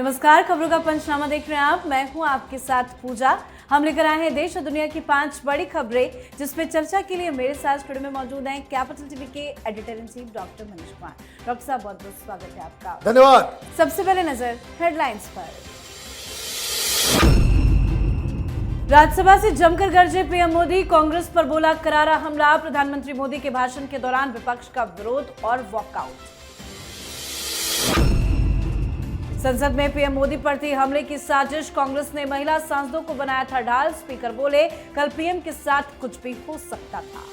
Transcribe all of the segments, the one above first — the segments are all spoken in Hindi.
नमस्कार, खबरों का पंचनामा देख रहे हैं आप। मैं हूं आपके साथ पूजा। हम लेकर आए हैं देश और दुनिया की 5 बड़ी खबरें, जिसमें चर्चा के लिए मेरे साथ स्टूडियो में मौजूद हैं कैपिटल टीवी के editor in chief doctor Manish Kumar. Doctor साहब, बहुत बहुत स्वागत है आपका। धन्यवाद। सबसे पहले नजर हेडलाइंस पर। राज्यसभा से जमकर गरजे पीएम मोदी, कांग्रेस पर बोला करारा हमला। प्रधानमंत्री मोदी के भाषण के दौरान विपक्ष का विरोध और वॉकआउट। संसद में पीएम मोदी पर थी हमले की साजिश, कांग्रेस ने महिला सांसदों को बनाया था ढाल। स्पीकर बोले कल पीएम के साथ कुछ भी हो सकता था।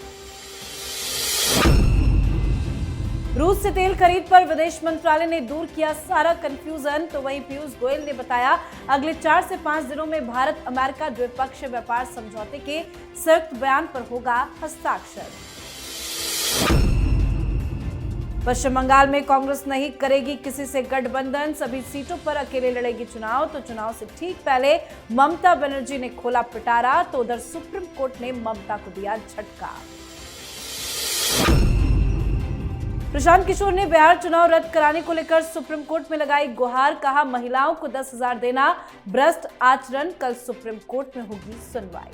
रूस से तेल खरीद पर विदेश मंत्रालय ने दूर किया सारा कंफ्यूजन। तो वहीं पीयूष गोयल ने बताया अगले 4 से 5 दिनों में भारत अमेरिका द्विपक्षीय व्यापार समझौते के संयुक्त बयान पर होगा हस्ताक्षर। पश्चिम बंगाल में कांग्रेस नहीं करेगी किसी से गठबंधन, सभी सीटों पर अकेले लड़ेगी चुनाव। तो चुनाव से ठीक पहले ममता बनर्जी ने खोला पिटारा, तो उधर सुप्रीम कोर्ट ने ममता को दिया झटका। प्रशांत किशोर ने बिहार चुनाव रद्द कराने को लेकर सुप्रीम कोर्ट में लगाई गुहार, कहा महिलाओं को 10,000 देना भ्रष्ट आचरण। कल सुप्रीम कोर्ट में होगी सुनवाई।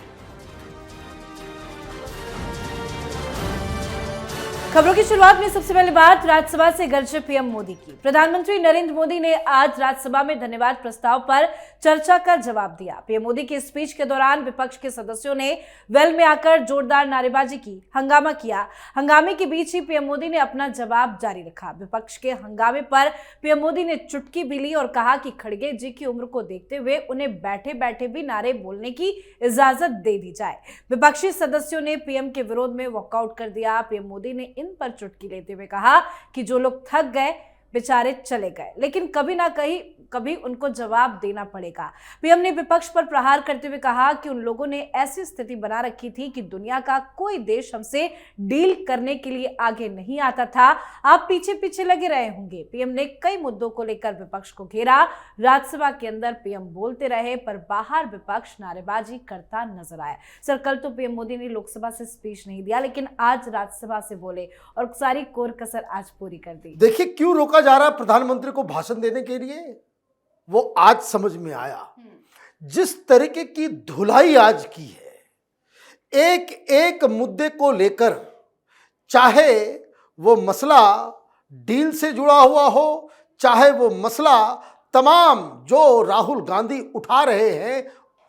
खबरों की शुरुआत में सबसे पहले बात राज्यसभा से गरजे पीएम मोदी की। प्रधानमंत्री नरेंद्र मोदी ने आज राज्यसभा में धन्यवाद प्रस्ताव पर चर्चा का जवाब दिया। पीएम मोदी के स्पीच के दौरान विपक्ष के सदस्यों ने वेल में आकर जोरदार नारेबाजी की, हंगामा किया। हंगामे के बीच ही पीएम मोदी ने अपना जवाब जारी रखा। विपक्ष के हंगामे पर पीएम मोदी ने चुटकी भी ली और कहा कि खड़गे जी की उम्र को देखते हुए उन्हें बैठे बैठे भी नारे बोलने की इजाजत दे दी जाए। विपक्षी सदस्यों ने पीएम के विरोध में वॉकआउट कर दिया। पीएम मोदी ने इन पर चुटकी लेते हुए कहा कि जो लोग थक गए बेचारे चले गए, लेकिन कभी ना कभी उनको जवाब देना पड़ेगा। पीएम ने विपक्ष पर प्रहार करते हुए कहा कि उन लोगों ने ऐसी स्थिति बना रखी थी कि दुनिया का कोई देश हमसे डील करने के लिए आगे नहीं आता था। आप पीछे पीछे लगे रहे होंगे। पीएम ने कई मुद्दों को लेकर विपक्ष को घेरा। राज्यसभा के अंदर पीएम बोलते रहे, पर बाहर विपक्ष नारेबाजी करता नजर आया। सर, कल तो पीएम मोदी ने लोकसभा से स्पीच नहीं दिया, लेकिन आज राज्यसभा से बोले और सारी कोर कसर आज पूरी कर दी। देखिए क्यों रोका जा रहा है प्रधानमंत्री को भाषण देने के लिए, वो आज समझ में आया। जिस तरीके की धुलाई आज की है एक एक मुद्दे को लेकर, चाहे वो मसला डील से जुड़ा हुआ हो, चाहे वो मसला तमाम जो राहुल गांधी उठा रहे हैं,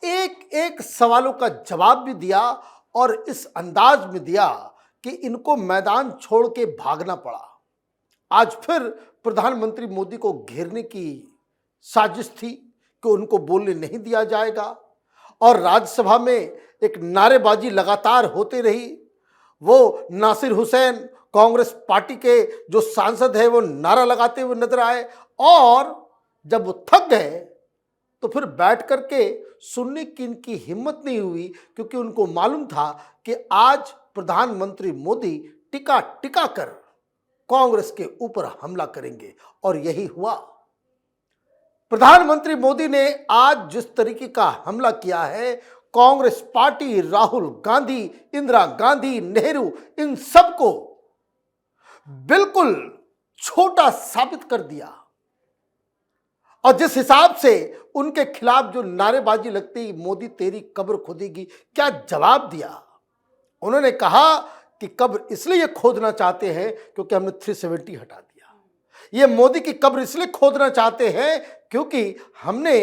एक एक सवालों का जवाब भी दिया और इस अंदाज में दिया कि इनको मैदान छोड़ के भागना पड़ा। आज फिर प्रधानमंत्री मोदी को घेरने की साजिश थी कि उनको बोलने नहीं दिया जाएगा, और राज्यसभा में एक नारेबाजी लगातार होती रही। वो नासिर हुसैन, कांग्रेस पार्टी के जो सांसद हैं, वो नारा लगाते हुए नजर आए, और जब वो थक गए तो फिर बैठ करके सुनने की इनकी हिम्मत नहीं हुई, क्योंकि उनको मालूम था कि आज प्रधानमंत्री मोदी टिका टिका कर कांग्रेस के ऊपर हमला करेंगे, और यही हुआ। प्रधानमंत्री मोदी ने आज जिस तरीके का हमला किया है, कांग्रेस पार्टी, राहुल गांधी, इंदिरा गांधी, नेहरू, इन सबको बिल्कुल छोटा साबित कर दिया। और जिस हिसाब से उनके खिलाफ जो नारेबाजी लगती, मोदी तेरी कब्र खोदेगी, क्या जवाब दिया। उन्होंने कहा कि कब्र इसलिए खोदना चाहते हैं क्योंकि हमने 370 हटा दिया। ये मोदी की कब्र इसलिए खोदना चाहते हैं क्योंकि हमने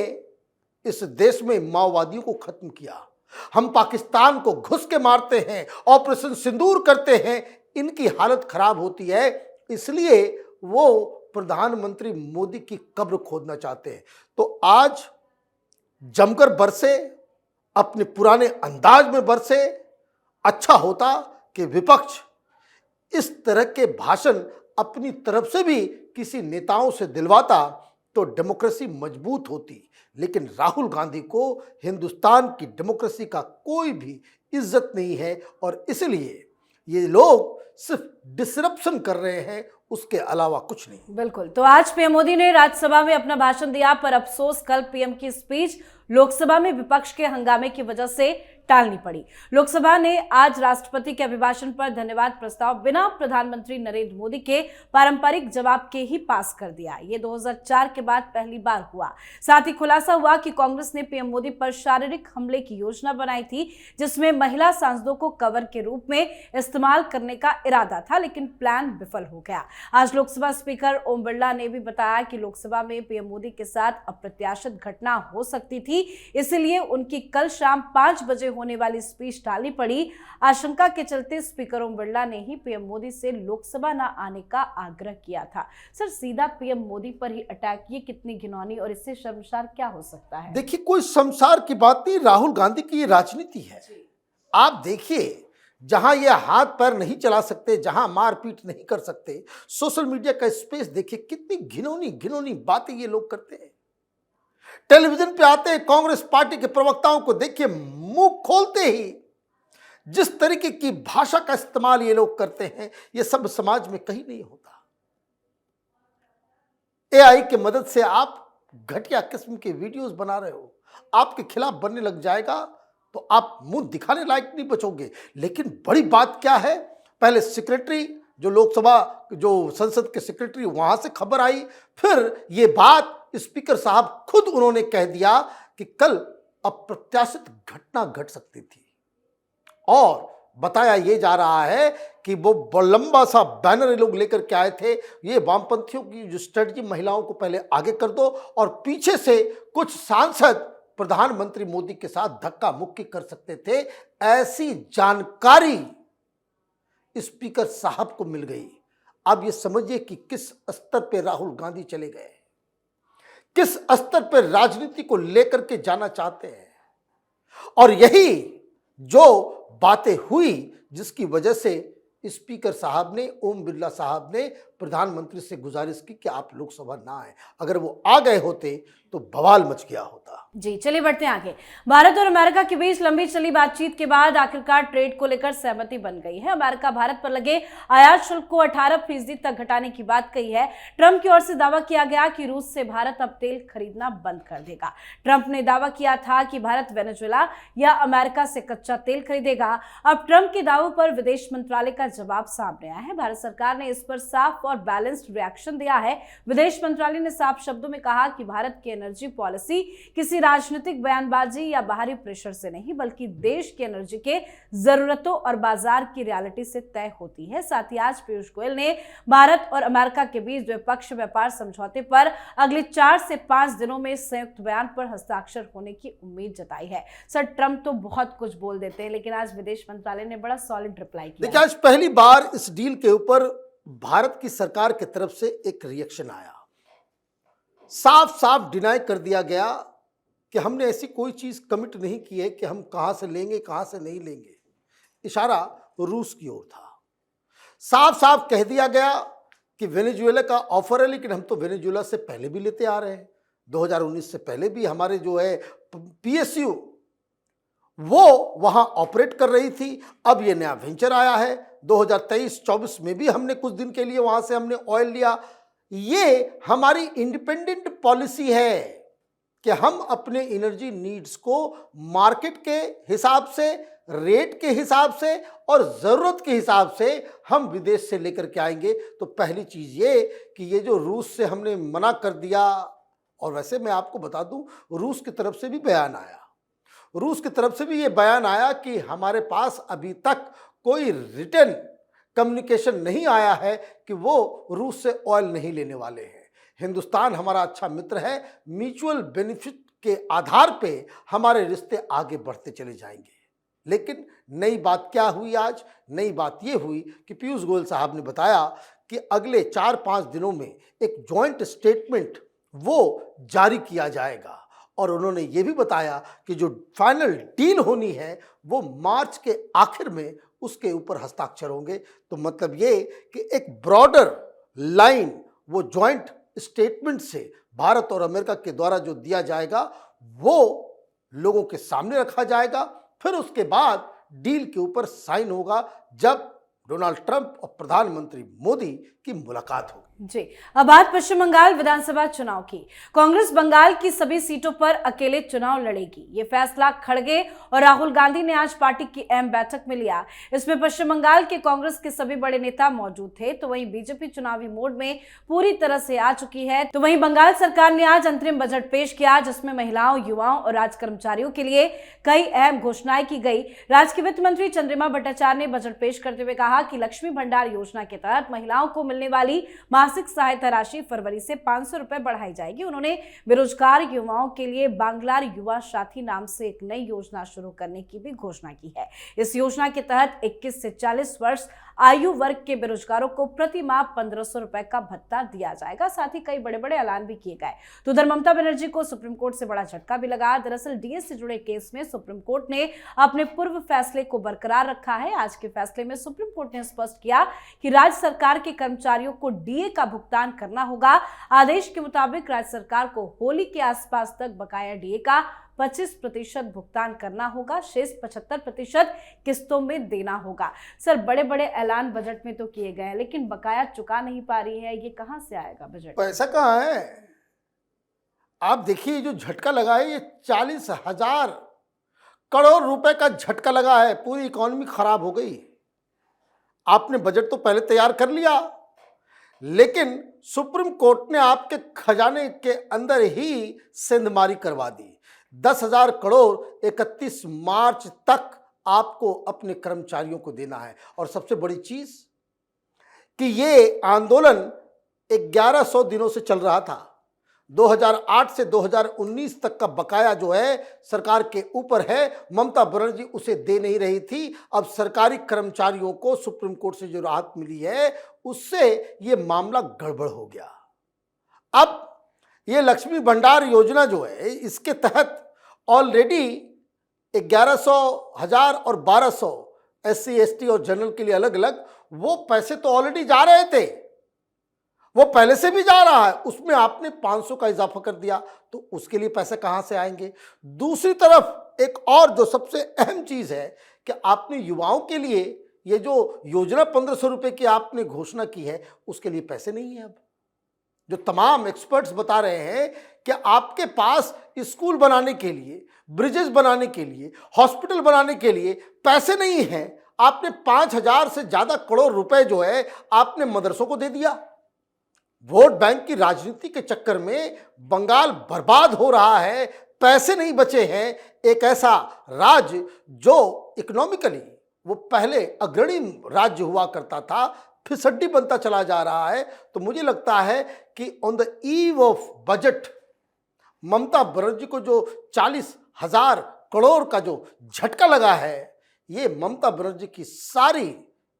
इस देश में माओवादियों को खत्म किया। हम पाकिस्तान को घुस के मारते हैं, ऑपरेशन सिंदूर करते हैं, इनकी हालत खराब होती है, इसलिए वो प्रधानमंत्री मोदी की कब्र खोदना चाहते हैं। तो आज जमकर बरसे, अपने पुराने अंदाज में बरसे। अच्छा होता कि विपक्ष इस तरह के भाषण अपनी तरफ से भी किसी नेताओं से दिलवाता तो डेमोक्रेसी मजबूत होती, लेकिन राहुल गांधी को हिंदुस्तान की डेमोक्रेसी का कोई भी इज्जत नहीं है, और इसलिए ये लोग सिर्फ डिसरप्शन कर रहे हैं, उसके अलावा कुछ नहीं। बिल्कुल। तो आज पीएम मोदी ने राज्यसभा में अपना भाषण दिया, पर अफसोस कल पीएम की स्पीच लोकसभा में विपक्ष के हंगामे की वजह से टालनी पड़ी। लोकसभा ने आज राष्ट्रपति के अभिभाषण पर धन्यवाद प्रस्ताव बिना प्रधानमंत्री नरेंद्र मोदी के पारंपरिक जवाब के ही पास कर दिया। ये 2004 के बाद पहली बार हुआ। साथ ही खुलासा हुआ कि कांग्रेस ने पीएम मोदी पर शारीरिक हमले की योजना बनाई थी, जिसमें महिला सांसदों को कवर के रूप में इस्तेमाल करने का इरादा था, लेकिन प्लान विफल हो गया। आज लोकसभा स्पीकर ओम बिरला ने भी बताया कि लोकसभा में पीएम मोदी के साथ अप्रत्याशित घटना हो सकती थी, इसलिए उनकी कल शाम 5 बजे होने वाली स्पीच टालनी पड़ी। आशंका के चलते स्पीकर ओम बिरला ने ही पीएम मोदी से लोकसभा न आने का आग्रह किया था। सर, सीधा पीएम मोदी पर ही अटैक, ये कितनी घिनौनी और इससे शर्मसार क्या हो सकता है? देखिए, कोई शर्मसार की बात नहीं। राहुल गांधी की ये राजनीति है। आप देखिए, जहां ये हाथ पैर नहीं चला सकते, जहां मारपीट नहीं कर सकते, सोशल मीडिया का स्पेस देखिए, कितनी घिनौनी घिनौनी बातें ये लोग करते हैं। टेलीविजन पे आते हैं, कांग्रेस पार्टी के प्रवक्ताओं को देखिए, मुंह खोलते ही जिस तरीके की भाषा का इस्तेमाल ये लोग करते हैं, ये सब समाज में कहीं नहीं होता। एआई की मदद से आप घटिया किस्म के वीडियोस बना रहे हो, आपके खिलाफ बनने लग जाएगा तो आप मुंह दिखाने लायक नहीं बचोगे। लेकिन बड़ी बात क्या है, पहले सेक्रेटरी जो लोकसभा जो संसद के सेक्रेटरी, वहां से खबर आई, फिर ये बात स्पीकर साहब खुद उन्होंने कह दिया कि कल अप्रत्याशित घटना घट सकती थी। और बताया ये जा रहा है कि वो लंबा सा बैनर ये लोग लेकर के आए थे, ये वामपंथियों की जो स्ट्रेटजी, महिलाओं को पहले आगे कर दो और पीछे से कुछ सांसद प्रधानमंत्री मोदी के साथ धक्का मुक्की कर सकते थे। ऐसी जानकारी स्पीकर साहब को मिल गई। अब ये समझिए कि किस स्तर पे राहुल गांधी चले गए, किस स्तर पे राजनीति को लेकर के जाना चाहते हैं। और यही जो बातें हुई जिसकी वजह से स्पीकर साहब ने, ओम बिरला साहब ने प्रधानमंत्री से गुजारिश की कि आप लोकसभा ना आए। अगर वो आ गए होते तो बवाल मच गया होता। जी, चलिए बढ़ते हैं आगे। भारत और अमेरिका के बीच लंबी चली बातचीत के बाद आखिरकार ट्रेड को लेकर सहमति बन गई है। अमेरिका भारत पर लगे आयात शुल्क को 18% तक घटाने की बात कही है। ट्रंप की ओर से दावा किया गया कि रूस से भारत अब तेल खरीदना बंद कर देगा। ट्रंप ने दावा किया था कि भारत वेनेजुएला या अमेरिका से कच्चा तेल खरीदेगा। अब ट्रंप के दावों पर विदेश मंत्रालय का जवाब सामने आया है। भारत सरकार ने इस पर साफ और बैलेंस्ड रिएक्शन दिया है। विदेश मंत्रालय ने साफ शब्दों में कहा कि भारत की एनर्जी पॉलिसी किसी राजनीतिक बयानबाजी या बाहरी प्रेशर से नहीं, बल्कि देश की एनर्जी के जरूरतों और बाजार की रियलिटी से तय होती है। साथ ही आज पीयूष गोयल ने भारत और अमेरिका के बीच द्विपक्षीय व्यापार समझौते पर अगले 4 से 5 दिनों में संयुक्त बयान पर हस्ताक्षर होने की उम्मीद जताई है। सर, ट्रंप तो बहुत कुछ बोल देते हैं, लेकिन आज विदेश मंत्रालय ने बड़ा सॉलिड रिप्लाई किया। देखिए, आज पहली बार इस डील के ऊपर भारत की सरकार की तरफ से एक रिएक्शन आया। साफ साफ डिनाई कर दिया गया कि हमने ऐसी कोई चीज कमिट नहीं की है कि हम कहां से लेंगे, कहां से नहीं लेंगे। इशारा रूस की ओर था। साफ साफ कह दिया गया कि वेनेजुएला का ऑफर है, लेकिन हम तो वेनेजुएला से पहले भी लेते आ रहे हैं। 2019 से पहले भी हमारे जो है पीएसयू वो वहां ऑपरेट कर रही थी। अब ये नया वेंचर आया है। 2023-24 में भी हमने कुछ दिन के लिए वहां से हमने ऑयल लिया। ये हमारी इंडिपेंडेंट पॉलिसी है कि हम अपने एनर्जी नीड्स को मार्केट के हिसाब से, रेट के हिसाब से और ज़रूरत के हिसाब से हम विदेश से लेकर के आएंगे। तो पहली चीज़ ये कि ये जो रूस से हमने मना कर दिया, और वैसे मैं आपको बता दूं, रूस की तरफ से भी बयान आया। रूस की तरफ से भी ये बयान आया कि हमारे पास अभी तक कोई रिटर्न कम्युनिकेशन नहीं आया है कि वो रूस से ऑयल नहीं लेने वाले हैं। हिंदुस्तान हमारा अच्छा मित्र है। म्यूचुअल बेनिफिट के आधार पे हमारे रिश्ते आगे बढ़ते चले जाएंगे। लेकिन नई बात क्या हुई आज? नई बात ये हुई कि पीयूष गोयल साहब ने बताया कि अगले 4-5 दिनों में एक जॉइंट स्टेटमेंट वो जारी किया जाएगा। और उन्होंने ये भी बताया कि जो फाइनल डील होनी है वो मार्च के आखिर में उसके ऊपर हस्ताक्षर होंगे। तो मतलब ये कि एक ब्रॉडर लाइन वो जॉइंट स्टेटमेंट से भारत और अमेरिका के द्वारा जो दिया जाएगा वो लोगों के सामने रखा जाएगा। फिर उसके बाद डील के ऊपर साइन होगा जब डोनाल्ड ट्रंप और प्रधानमंत्री मोदी की मुलाकात होगी। जी, अब बात पश्चिम बंगाल विधानसभा चुनाव की। कांग्रेस बंगाल की सभी सीटों पर अकेले चुनाव लड़ेगी। ये फैसला खड़गे और राहुल गांधी ने आज पार्टी की अहम बैठक में लिया। इसमें पश्चिम बंगाल के कांग्रेस के सभी बड़े नेता मौजूद थे। तो वहीं बीजेपी चुनावी मोड में पूरी तरह से आ चुकी है। तो वहीं बंगाल सरकार ने आज अंतरिम बजट पेश किया, जिसमें महिलाओं, युवाओं और राज्य कर्मचारियों के लिए कई अहम घोषणाएं की गई। राज्य के वित्त मंत्री चंद्रिमा भट्टाचार्य ने बजट पेश करते हुए कहा कि लक्ष्मी भंडार योजना के तहत महिलाओं को मिलने वाली मासिक सहायता राशि फरवरी से 500 रुपए बढ़ाई जाएगी। उन्होंने बेरोजगार युवाओं के लिए बांग्लार युवा साथी नाम से एक नई योजना शुरू करने की भी घोषणा की है। इस योजना के तहत 21 से 40 वर्ष आयु वर्ग के बेरोजगारों को प्रति माह 1500 रुपए का भत्ता दिया जाएगा। साथ ही कई बड़े बड़े ऐलान भी किए गए। तो उधर ममता बनर्जी को सुप्रीम कोर्ट से बड़ा झटका भी लगा। दरअसल डीएस से जुड़े केस में सुप्रीम कोर्ट ने अपने पूर्व फैसले को बरकरार रखा है। आज के फैसले में सुप्रीम कोर्ट ने स्पष्ट किया कि राज्य सरकार के कर्मचारियों को डीए का भुगतान करना होगा। आदेश के मुताबिक राज्य सरकार को होली के आसपास तक बकाया डीए का 25% भुगतान करना होगा। शेष 75% किस्तों में देना होगा। सर, बड़े बड़े ऐलान बजट में तो किए गए हैं, लेकिन बकाया चुका नहीं पा रही है। ये कहां से आएगा बजट? पैसा कहाँ है? आप देखिए, जो झटका लगा है, ये 40,000 करोड़ रुपए का झटका लगा है। पूरी इकोनॉमी खराब हो गई। आपने बजट तो पहले तैयार कर लिया, लेकिन सुप्रीम कोर्ट ने आपके खजाने के अंदर ही सेंधमारी करवा दी। 10,000 करोड़ 31 मार्च तक आपको अपने कर्मचारियों को देना है। और सबसे बड़ी चीज कि ये आंदोलन 1100 दिनों से चल रहा था। 2008 से 2019 तक का बकाया जो है सरकार के ऊपर है। ममता बनर्जी उसे दे नहीं रही थी। अब सरकारी कर्मचारियों को सुप्रीम कोर्ट से जो राहत मिली है, उससे ये मामला गड़बड़ हो गया। अब ये लक्ष्मी भंडार योजना जो है, इसके तहत ऑलरेडी 1100, 1000 और 1200 SC, ST और जनरल के लिए अलग अलग वो पैसे तो ऑलरेडी जा रहे थे। वो पहले से भी जा रहा है। उसमें आपने 500 का इजाफा कर दिया, तो उसके लिए पैसे कहां से आएंगे? दूसरी तरफ एक और जो सबसे अहम चीज है कि आपने युवाओं के लिए ये जो योजना 1500 रुपए की आपने घोषणा की है, उसके लिए पैसे नहीं है। अब जो तमाम एक्सपर्ट्स बता रहे हैं कि आपके पास स्कूल बनाने के लिए, ब्रिजेस बनाने के लिए, हॉस्पिटल बनाने के लिए पैसे नहीं हैं। आपने 5000 से ज्यादा करोड़ रुपए जो है आपने मदरसों को दे दिया। वोट बैंक की राजनीति के चक्कर में बंगाल बर्बाद हो रहा है। पैसे नहीं बचे हैं। एक ऐसा राज्य जो इकोनॉमिकली वो पहले अग्रणी राज्य हुआ करता था, फिसड्डी बनता चला जा रहा है। तो मुझे लगता है कि on the eve of budget Mamata Banerjee को जो 40,000 करोड़ का जो झटका लगा है, ये ममता बनर्जी की सारी,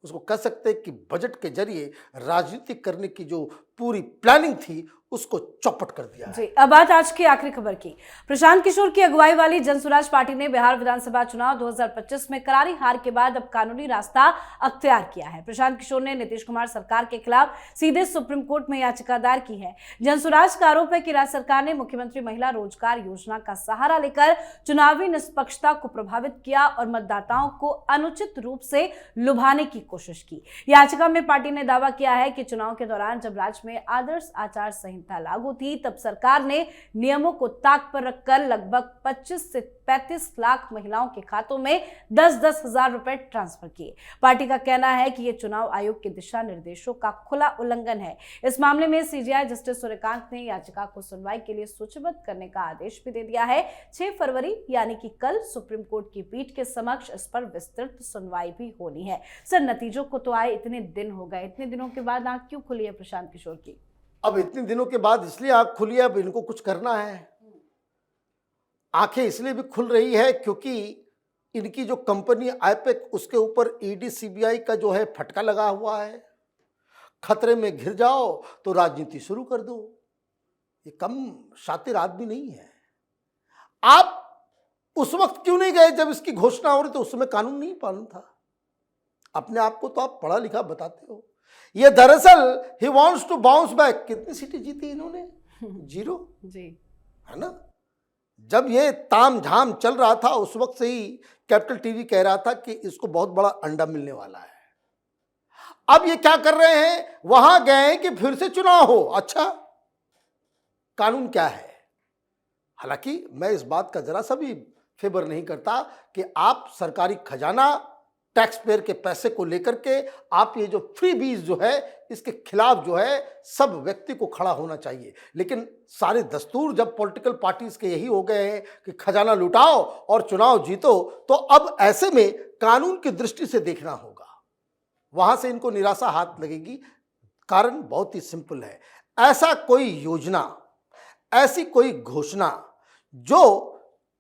उसको कह सकते हैं कि बजट के जरिए राजनीति करने की जो पूरी प्लानिंग थी, उसको चौपट कर दिया है। जी, अब बात आज की आखिरी खबर की। प्रशांत किशोर की अगुवाई वाली जनसुराज पार्टी ने बिहार विधानसभा चुनाव 2025 में करारी हार के बाद अब कानूनी रास्ता अख्तियार किया है। प्रशांत किशोर ने नीतीश कुमार सरकार के खिलाफ सीधे सुप्रीम कोर्ट में याचिका दायर की है। जनसुराज का आरोप है कि राज्य सरकार ने मुख्यमंत्री महिला रोजगार योजना का सहारा लेकर चुनावी निष्पक्षता को प्रभावित किया और मतदाताओं को अनुचित रूप से लुभाने की कोशिश की। याचिका में पार्टी ने दावा किया है कि चुनाव के दौरान जब राज्य में आदर्श आचार संहिता लागू थी, तब सरकार ने नियमों को ताक पर रखकर लगभग 25 से 35 लाख महिलाओं के खातों में 10-10 हजार रुपए ट्रांसफर किए। पार्टी का कहना है कि यह चुनाव आयोग के दिशा निर्देशों का खुला उल्लंघन है। इस मामले में सीजेआई जस्टिस सूर्यकांत ने याचिका को सुनवाई के लिए सूचीबद्ध करने का आदेश भी दे दिया है। 6 फरवरी यानी कि कल सुप्रीम कोर्ट की पीठ के समक्ष इस पर विस्तृत सुनवाई भी होनी है। सर, नतीजों को तो आए इतने दिन हो गए, इतने दिनों के बाद आंख क्यों खुली है प्रशांत किशोर की? अब इतने दिनों के बाद इसलिए आंख खुली है, अब इनको कुछ करना है। आंखें इसलिए भी खुल रही है क्योंकि इनकी जो कंपनी आईपेक, उसके ऊपर ईडी सीबीआई का जो है फटका लगा हुआ है। खतरे में घिर जाओ तो राजनीति शुरू कर दो। ये कम शातिर आदमी नहीं है। आप उस वक्त क्यों नहीं गए जब इसकी घोषणा हो रही? तो उस समय कानून नहीं पालन था। अपने आप को तो आप पढ़ा लिखा बताते हो। ये दरअसल he wants to bounce back. कितनी सीटें जीती इन्होंने? 0 जी, है ना। जब ये ताम झाम चल रहा था, उस वक्त से ही कैपिटल टीवी कह रहा था कि इसको बहुत बड़ा अंडा मिलने वाला है। अब ये क्या कर रहे हैं, वहां गए हैं कि फिर से चुनाव हो। अच्छा, कानून क्या है? हालांकि मैं इस बात का जरा सा भी फेवर नहीं करता कि आप सरकारी खजाना, टैक्स पेयर के पैसे को लेकर के आप ये जो फ्री बीज जो है, इसके खिलाफ जो है सब व्यक्ति को खड़ा होना चाहिए। लेकिन सारे दस्तूर जब पॉलिटिकल पार्टीज के यही हो गए हैं कि खजाना लुटाओ और चुनाव जीतो, तो अब ऐसे में कानून की दृष्टि से देखना होगा, वहां से इनको निराशा हाथ लगेगी। कारण बहुत ही सिंपल है, ऐसा कोई योजना, ऐसी कोई घोषणा जो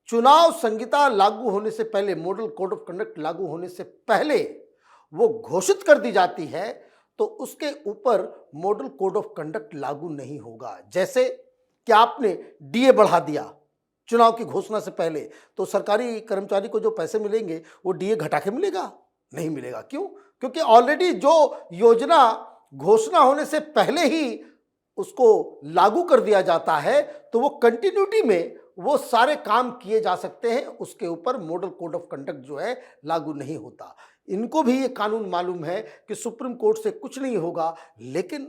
चुनाव संहिता लागू होने से पहले, मॉडल कोड ऑफ कंडक्ट लागू होने से पहले वो घोषित कर दी जाती है, तो उसके ऊपर मॉडल कोड ऑफ कंडक्ट लागू नहीं होगा। जैसे कि आपने डीए बढ़ा दिया चुनाव की घोषणा से पहले, तो सरकारी कर्मचारी को जो पैसे मिलेंगे वो डीए घटा के मिलेगा? नहीं मिलेगा। क्यों? क्योंकि ऑलरेडी जो योजना घोषणा होने से पहले ही उसको लागू कर दिया जाता है, तो वो कंटिन्यूटी में वो सारे काम किए जा सकते हैं, उसके ऊपर मॉडल कोड ऑफ कंडक्ट जो है लागू नहीं होता। इनको भी ये कानून मालूम है कि सुप्रीम कोर्ट से कुछ नहीं होगा, लेकिन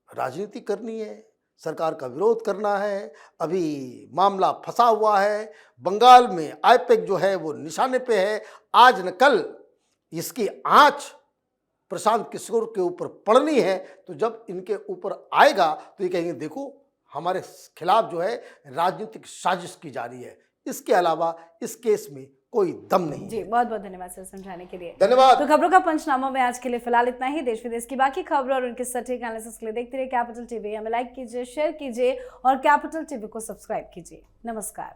राजनीति करनी है, सरकार का विरोध करना है। अभी मामला फंसा हुआ है, बंगाल में आईपैक जो है वो निशाने पे है। आज न कल इसकी आंच प्रशांत किशोर के ऊपर पड़नी है, तो जब इनके ऊपर आएगा तो ये कहेंगे देखो हमारे खिलाफ जो है राजनीतिक साजिश की जा रही है। इसके अलावा इस केस में कोई दम नहीं जी। बहुत बहुत धन्यवाद सर समझाने के लिए। धन्यवाद। तो खबरों का पंचनामा में आज के लिए फिलहाल इतना ही। देश विदेश की बाकी खबरों और उनके सटीक एनालिसिस के लिए देखते रहिए कैपिटल टीवी। हमें लाइक कीजिए, शेयर कीजिए और कैपिटल टीवी को सब्सक्राइब कीजिए। नमस्कार।